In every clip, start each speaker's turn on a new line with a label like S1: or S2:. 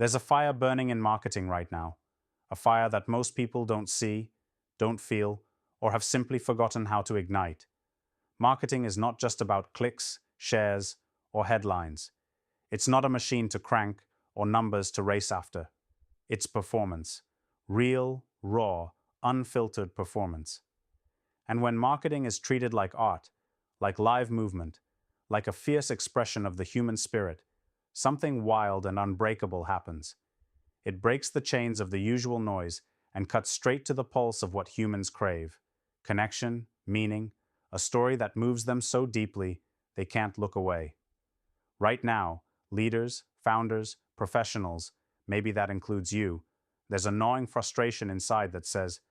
S1: There's a fire burning in marketing right now, a fire that most people don't see, don't feel, or have simply forgotten how to ignite. Marketing is not just about clicks, shares, or headlines. It's not a machine to crank or numbers to race after. It's performance. Real, raw, unfiltered performance. And when marketing is treated like art, like live movement, like a fierce expression of the human spirit, something wild and unbreakable happens. It breaks the chains of the usual noise and cuts straight to the pulse of what humans crave: connection, meaning, a story that moves them so deeply they can't look away. Right now, leaders, founders, professionals, maybe that includes you, there's a gnawing frustration inside that says,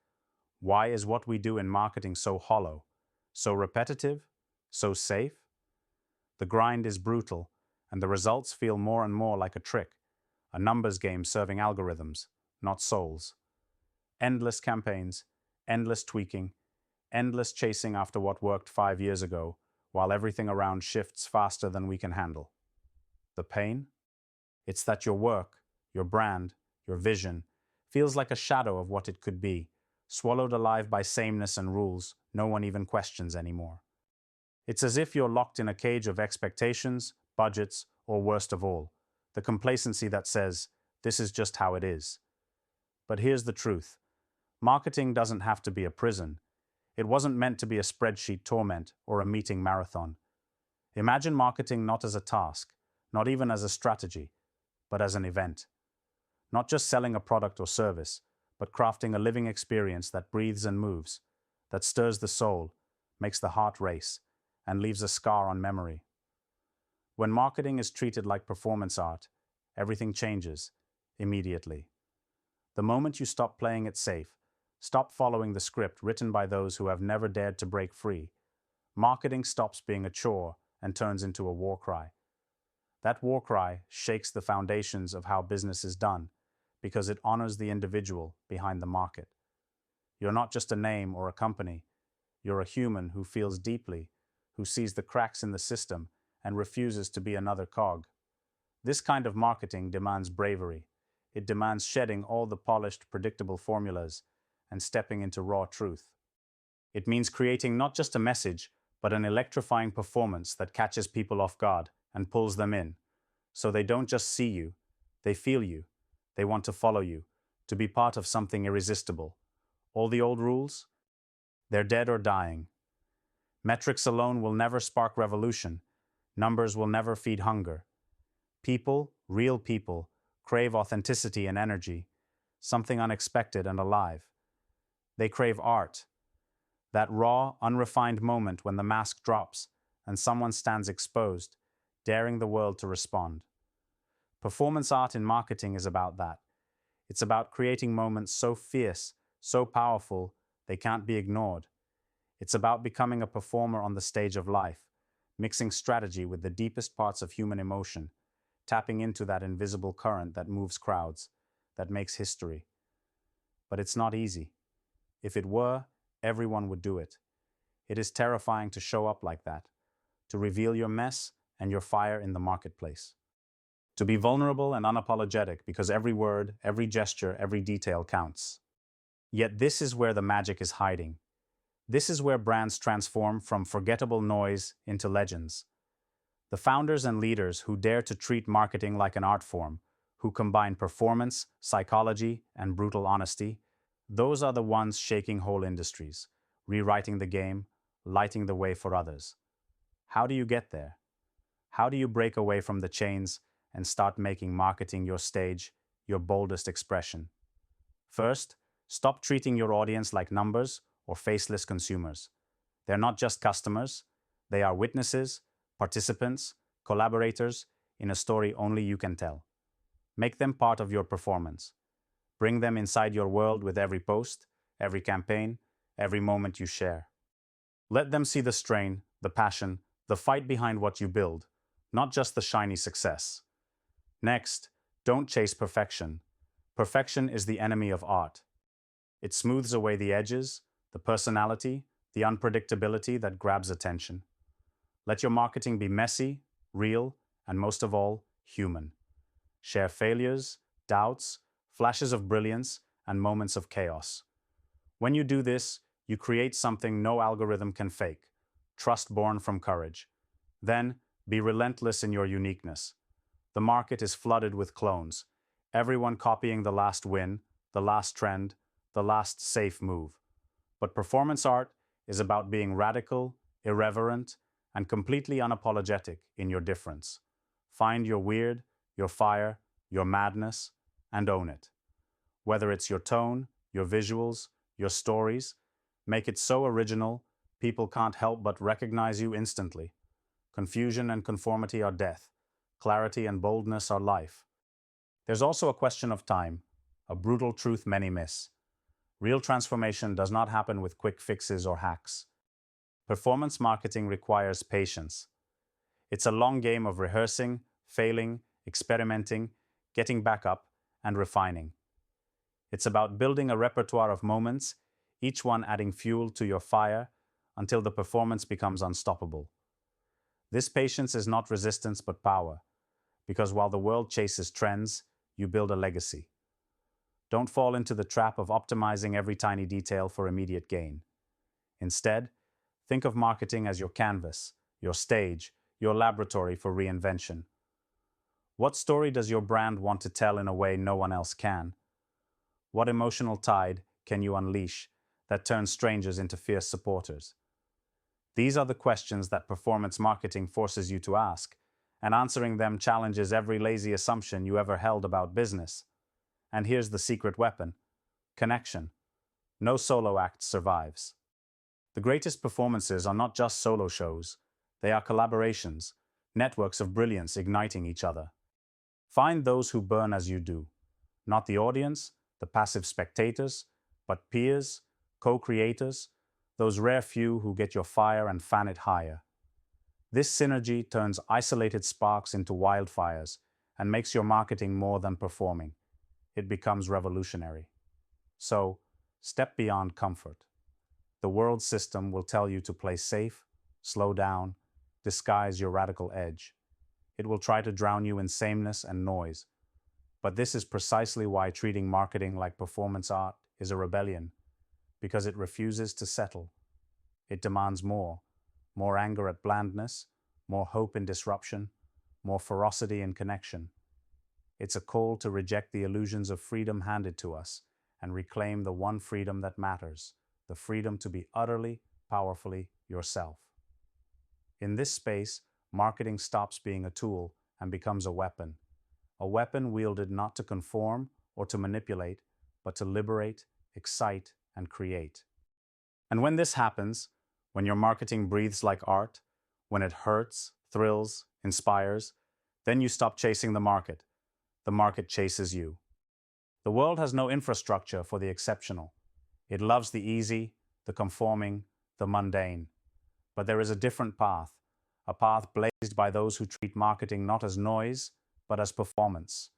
S1: why is what we do in marketing so hollow, so repetitive, so safe? The grind is brutal, and the results feel more and more like a trick, a numbers game serving algorithms, not souls. Endless campaigns, endless tweaking, endless chasing after what worked 5 years ago, while everything around shifts faster than we can handle. The pain? It's that your work, your brand, your vision, feels like a shadow of what it could be, swallowed alive by sameness and rules no one even questions anymore. It's as if you're locked in a cage of expectations, budgets, or worst of all, the complacency that says, this is just how it is. But here's the truth. Marketing doesn't have to be a prison. It wasn't meant to be a spreadsheet torment or a meeting marathon. Imagine marketing not as a task, not even as a strategy, but as an event. Not just selling a product or service, but crafting a living experience that breathes and moves, that stirs the soul, makes the heart race, and leaves a scar on memory. When marketing is treated like performance art, everything changes immediately. The moment you stop playing it safe, stop following the script written by those who have never dared to break free, marketing stops being a chore and turns into a war cry. That war cry shakes the foundations of how business is done because it honors the individual behind the market. You're not just a name or a company. You're a human who feels deeply, who sees the cracks in the system and refuses to be another cog. This kind of marketing demands bravery. It demands shedding all the polished, predictable formulas and stepping into raw truth. It means creating not just a message, but an electrifying performance that catches people off guard and pulls them in. So they don't just see you, they feel you. They want to follow you, to be part of something irresistible. All the old rules? They're dead or dying. Metrics alone will never spark revolution. Numbers will never feed hunger. People, real people, crave authenticity and energy, something unexpected and alive. They crave art, that raw, unrefined moment when the mask drops and someone stands exposed, daring the world to respond. Performance art in marketing is about that. It's about creating moments so fierce, so powerful, they can't be ignored. It's about becoming a performer on the stage of life, mixing strategy with the deepest parts of human emotion, tapping into that invisible current that moves crowds, that makes history. But it's not easy. If it were, everyone would do it. It is terrifying to show up like that, to reveal your mess and your fire in the marketplace. To be vulnerable and unapologetic because every word, every gesture, every detail counts. Yet this is where the magic is hiding. This is where brands transform from forgettable noise into legends. The founders and leaders who dare to treat marketing like an art form, who combine performance, psychology, and brutal honesty, those are the ones shaking whole industries, rewriting the game, lighting the way for others. How do you get there? How do you break away from the chains and start making marketing your stage, your boldest expression? First, stop treating your audience like numbers or faceless consumers. They're not just customers, they are witnesses, participants, collaborators in a story only you can tell. Make them part of your performance. Bring them inside your world with every post, every campaign, every moment you share. Let them see the strain, the passion, the fight behind what you build, not just the shiny success. Next, don't chase perfection. Perfection is the enemy of art. It smooths away the edges, the personality, the unpredictability that grabs attention. Let your marketing be messy, real, and most of all, human. Share failures, doubts, flashes of brilliance, and moments of chaos. When you do this, you create something no algorithm can fake, trust born from courage. Then, be relentless in your uniqueness. The market is flooded with clones, everyone copying the last win, the last trend, the last safe move. But performance art is about being radical, irreverent, and completely unapologetic in your difference. Find your weird, your fire, your madness, and own it. Whether it's your tone, your visuals, your stories, make it so original, people can't help but recognize you instantly. Confusion and conformity are death. Clarity and boldness are life. There's also a question of time, a brutal truth many miss. Real transformation does not happen with quick fixes or hacks. Performance marketing requires patience. It's a long game of rehearsing, failing, experimenting, getting back up, and refining. It's about building a repertoire of moments, each one adding fuel to your fire until the performance becomes unstoppable. This patience is not resistance but power, because while the world chases trends, you build a legacy. Don't fall into the trap of optimizing every tiny detail for immediate gain. Instead, think of marketing as your canvas, your stage, your laboratory for reinvention. What story does your brand want to tell in a way no one else can? What emotional tide can you unleash that turns strangers into fierce supporters? These are the questions that performance marketing forces you to ask, and answering them challenges every lazy assumption you ever held about business. And here's the secret weapon: connection. No solo act survives. The greatest performances are not just solo shows, they are collaborations, networks of brilliance igniting each other. Find those who burn as you do, not the audience, the passive spectators, but peers, co-creators, those rare few who get your fire and fan it higher. This synergy turns isolated sparks into wildfires and makes your marketing more than performing. It becomes revolutionary. So, step beyond comfort. The world system will tell you to play safe, slow down, disguise your radical edge. It will try to drown you in sameness and noise. But this is precisely why treating marketing like performance art is a rebellion, because it refuses to settle. It demands more anger at blandness, more hope in disruption, more ferocity in connection. It's a call to reject the illusions of freedom handed to us and reclaim the one freedom that matters, the freedom to be utterly, powerfully yourself. In this space, marketing stops being a tool and becomes a weapon wielded not to conform or to manipulate, but to liberate, excite, and create. And when this happens, when your marketing breathes like art, when it hurts, thrills, inspires, then you stop chasing the market. The market chases you. The world has no infrastructure for the exceptional. It loves the easy, the conforming, the mundane. But there is a different path, a path blazed by those who treat marketing not as noise, but as performance.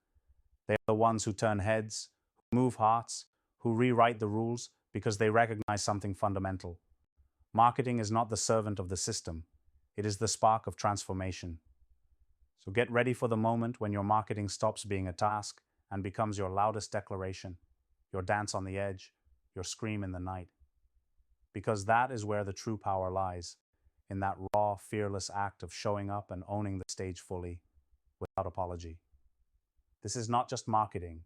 S1: They are the ones who turn heads, who move hearts, who rewrite the rules because they recognize something fundamental. Marketing is not the servant of the system. It is the spark of transformation. So get ready for the moment when your marketing stops being a task and becomes your loudest declaration, your dance on the edge, your scream in the night. Because that is where the true power lies, in that raw, fearless act of showing up and owning the stage fully, without apology. This is not just marketing.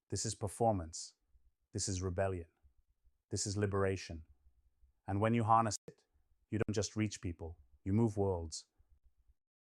S1: This is performance. This is rebellion. This is liberation. And when you harness it, you don't just reach people, you move worlds.